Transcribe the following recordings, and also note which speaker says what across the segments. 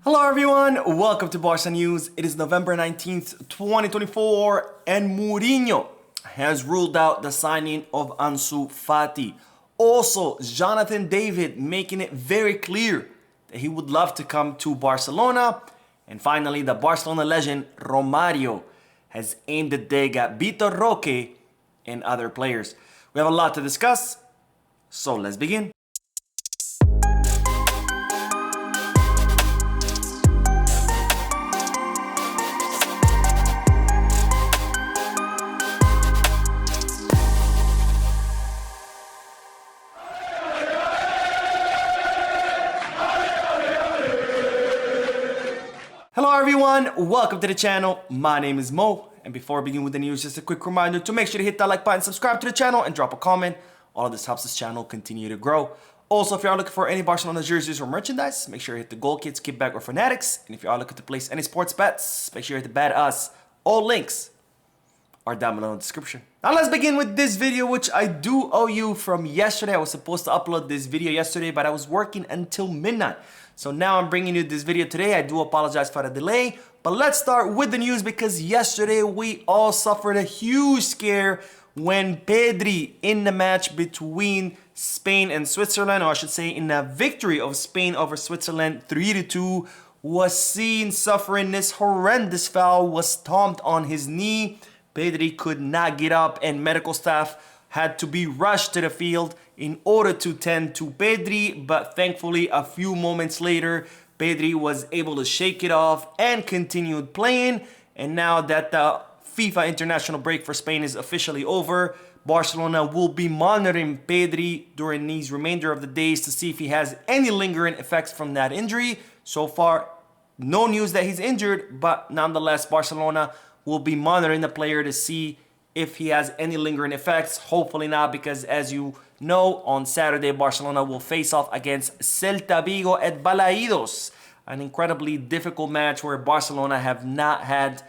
Speaker 1: Hello everyone, welcome to Barca News. It is November 19th, 2024, and Mourinho has ruled out the signing of Ansu Fati. Also, Jonathan David making it very clear that he would love to come to Barcelona. And finally, the Barcelona legend Romario has aimed a dig at Vitor Roque and other players. We have a lot to discuss, so let's begin. Hello everyone, welcome to the channel. My name is Mo, and before we begin with the news, just a quick reminder to make sure to hit that like button, subscribe to the channel, and drop a comment. All of this helps this channel continue to grow. Also, if you are looking for any Barcelona jerseys or merchandise, make sure to hit the Goal Kids, Kickback, or Fanatics. And if you are looking to place any sports bets, make sure to bet us. All links are down below in the description. Now let's begin with this video, which I do owe you from yesterday. I was supposed to upload this video yesterday, but I was working until midnight. So now I'm bringing you this video today. I do apologize for the delay, but let's start with the news because yesterday we all suffered a huge scare when Pedri, in the match between Spain and Switzerland, or I should say in the victory of Spain over Switzerland 3-2, was seen suffering this horrendous foul, was stomped on his knee. Pedri could not get up and medical staff had to be rushed to the field in order to tend to Pedri, but thankfully a few moments later, Pedri was able to shake it off and continued playing. And now that the FIFA international break for Spain is officially over, Barcelona will be monitoring Pedri during these remainder of the days to see if he has any lingering effects from that injury. So far, no news that he's injured, but nonetheless, Barcelona will be monitoring the player to see if he has any lingering effects. Hopefully not, because as you know, on Saturday, Barcelona will face off against Celta Vigo at Balaidos. An incredibly difficult match where Barcelona have not had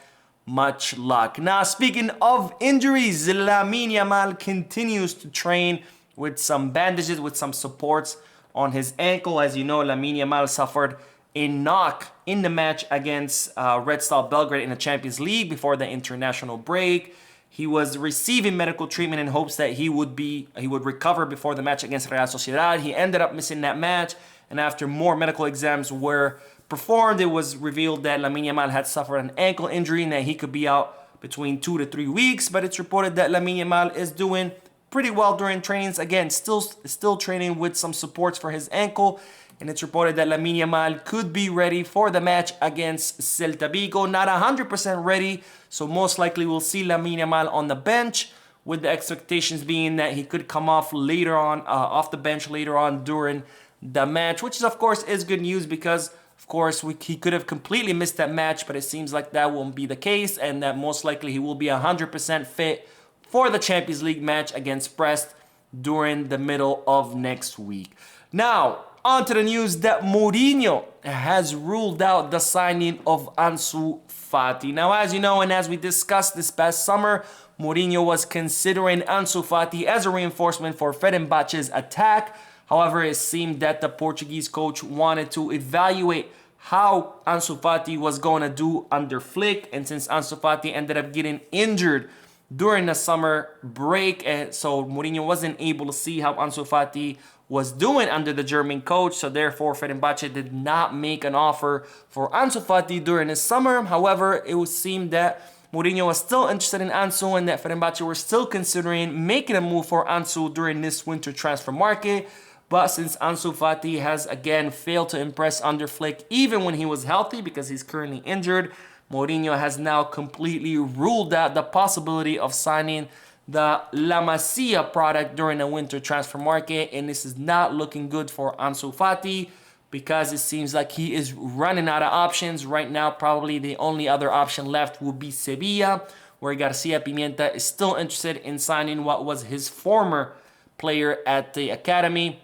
Speaker 1: much luck. Now, speaking of injuries, Lamela Yamal continues to train with some bandages, with some supports on his ankle. As you know, Lamela Yamal suffered a knock in the match against Red Star Belgrade in the Champions League before the international break. He was receiving medical treatment in hopes that he would recover before the match against Real Sociedad. He ended up missing that match, and after more medical exams were performed, it was revealed that Lamela Yamal had suffered an ankle injury and that he could be out between 2 to 3 weeks. But it's reported that Lamela Yamal is doing pretty well during trainings. Again, still training with some supports for his ankle. And it's reported that Lamela Yamal could be ready for the match against Celta Vigo. Not 100% ready, so most likely we'll see Lamela Yamal on the bench, with the expectations being that he could come off later on, off the bench later on during the match, which is of course is good news because of course he could have completely missed that match, but it seems like that won't be the case, and that most likely he will be 100% fit for the Champions League match against Brest during the middle of next week. Now, on to the news that Mourinho has ruled out the signing of Ansu Fati. Now, as you know, and as we discussed this past summer, Mourinho was considering Ansu Fati as a reinforcement for Fenerbahce's attack. However, it seemed that the Portuguese coach wanted to evaluate how Ansu Fati was going to do under Flick. And since Ansu Fati ended up getting injured during the summer break, so Mourinho wasn't able to see how Ansu Fati was doing under the German coach, so therefore Fenerbahce did not make an offer for Ansu Fati during the summer. However, it would seem that Mourinho was still interested in Ansu and that Fenerbahce were still considering making a move for Ansu during this winter transfer market. But since Ansu Fati has again failed to impress under Flick even when he was healthy because he's currently injured, Mourinho has now completely ruled out the possibility of signing the La Masia product during the winter transfer market, and this is not looking good for Ansu Fati because it seems like he is running out of options. Right now, probably the only other option left will be Sevilla, where Garcia Pimienta is still interested in signing what was his former player at the academy.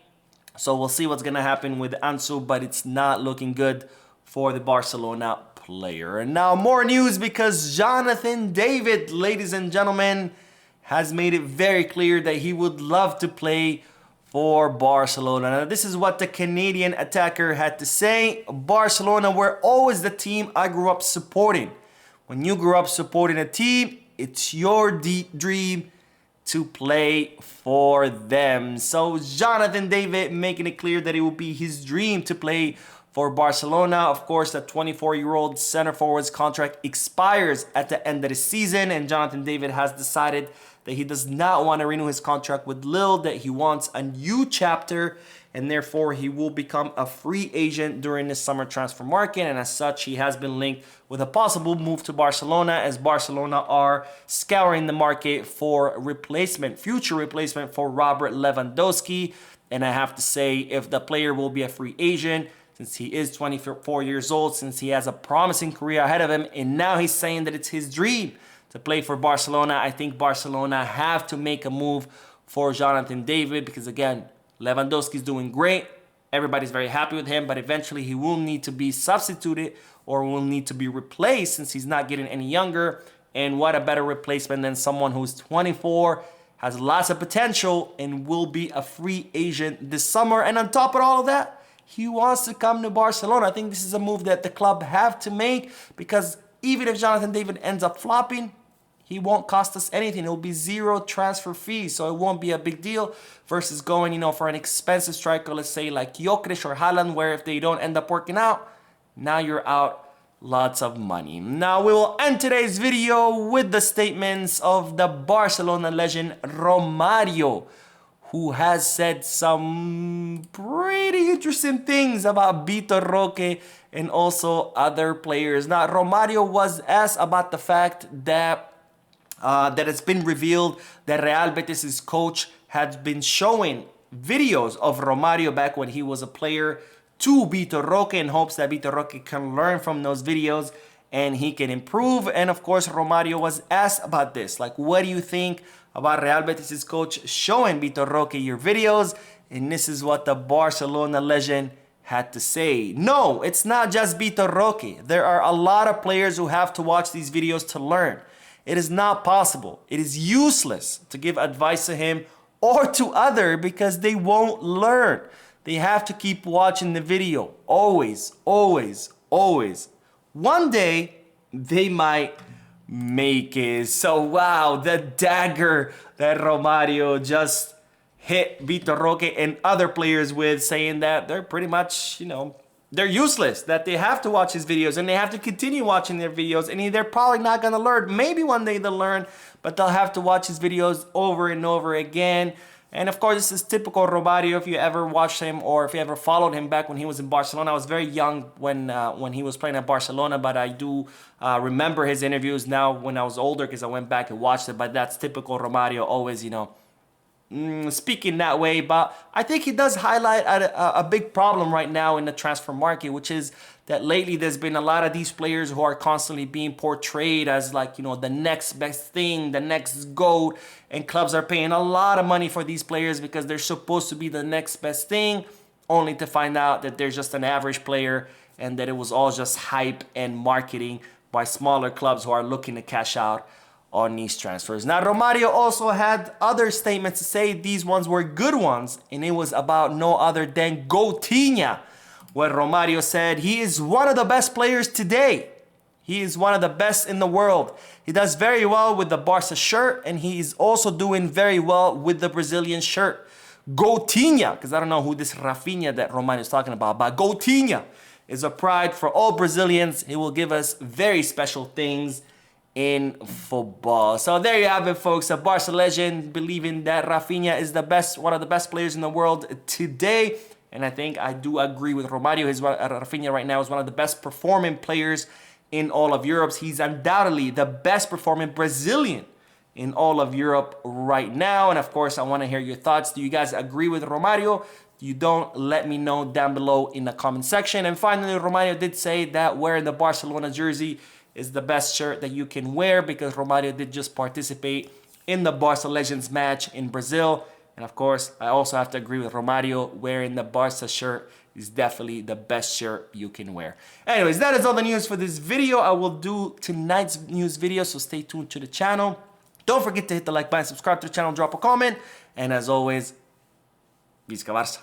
Speaker 1: So we'll see what's going to happen with Ansu, but it's not looking good for the Barcelona player. And now more news because Jonathan David, ladies and gentlemen, has made it very clear that he would love to play for Barcelona. Now, this is what the Canadian attacker had to say. Barcelona were always the team I grew up supporting. When you grew up supporting a team, it's your deep dream to play for them. So Jonathan David making it clear that it will be his dream to play for Barcelona. Of course, the 24-year-old center forward's contract expires at the end of the season, and Jonathan David has decided that he does not want to renew his contract with Lille, that he wants a new chapter, and therefore he will become a free agent during the summer transfer market. And as such, he has been linked with a possible move to Barcelona, as Barcelona are scouring the market for future replacement for Robert Lewandowski. And I have to say, if the player will be a free agent, since he is 24 years old, since he has a promising career ahead of him, and now he's saying that it's his dream to play for Barcelona, I think Barcelona have to make a move for Jonathan David, because again, Lewandowski's doing great. Everybody's very happy with him, but eventually he will need to be substituted or will need to be replaced since he's not getting any younger. And what a better replacement than someone who's 24, has lots of potential, and will be a free agent this summer. And on top of all of that, he wants to come to Barcelona. I think this is a move that the club have to make, because even if Jonathan David ends up flopping, he won't cost us anything. It will be zero transfer fees, so it won't be a big deal versus going, for an expensive striker, let's say like Jokic or Haaland, where if they don't end up working out, now you're out lots of money. Now we will end today's video with the statements of the Barcelona legend Romario, who has said some pretty interesting things about Vitor Roque and also other players. Now, Romario was asked about the fact that it's been revealed that Real Betis' coach had been showing videos of Romario back when he was a player to Vitor Roque, in hopes that Vitor Roque can learn from those videos and he can improve. And of course, Romario was asked about this. Like, what do you think about Real Betis' coach showing Vitor Roque your videos? And this is what the Barcelona legend had to say. No, it's not just Vitor Roque. There are a lot of players who have to watch these videos to learn. It is not possible. It is useless to give advice to him or to others, because they won't learn. They have to keep watching the video. Always, always, always. One day, they might make it. So wow, the dagger that Romario just hit Vitor Roque and other players with, saying that they're pretty much, they're useless, that they have to watch his videos and they have to continue watching their videos, and they're probably not going to learn. Maybe one day they'll learn, but they'll have to watch his videos over and over again. And of course, this is typical Romario. If you ever watched him or if you ever followed him back when he was in Barcelona, I was very young when he was playing at Barcelona, but I do remember his interviews now when I was older, because I went back and watched it. But that's typical Romario, always, speaking that way. But I think he does highlight a big problem right now in the transfer market, which is that lately there's been a lot of these players who are constantly being portrayed as like, the next best thing, the next GOAT, and clubs are paying a lot of money for these players because they're supposed to be the next best thing, only to find out that they're just an average player and that it was all just hype and marketing by smaller clubs who are looking to cash out on these transfers. Now, Romario also had other statements to say. These ones were good ones, and it was about no other than Coutinho, where Romario said he is one of the best players today. He is one of the best in the world. He does very well with the Barca shirt, and he is also doing very well with the Brazilian shirt. Coutinho, because I don't know who this Rafinha that Romario is talking about, but Coutinho is a pride for all Brazilians. He will give us very special things in football. So there you have it, folks. A Barca legend believing that Rafinha is the best, one of the best players in the world today. And I think I do agree with Romario. Rafinha right now is one of the best performing players in all of Europe. He's undoubtedly the best performing Brazilian in all of Europe right now. And of course, I want to hear your thoughts. Do you guys agree with Romario? You don't, let me know down below in the comment section. And finally, Romario did say that wearing the Barcelona jersey is the best shirt that you can wear, because Romario did just participate in the Barca Legends match in Brazil. And of course, I also have to agree with Romario. Wearing the Barca shirt is definitely the best shirt you can wear. Anyways, that is all the news for this video. I will do tonight's news video, so stay tuned to the channel. Don't forget to hit the like button, subscribe to the channel, drop a comment. And as always, Visca Barça.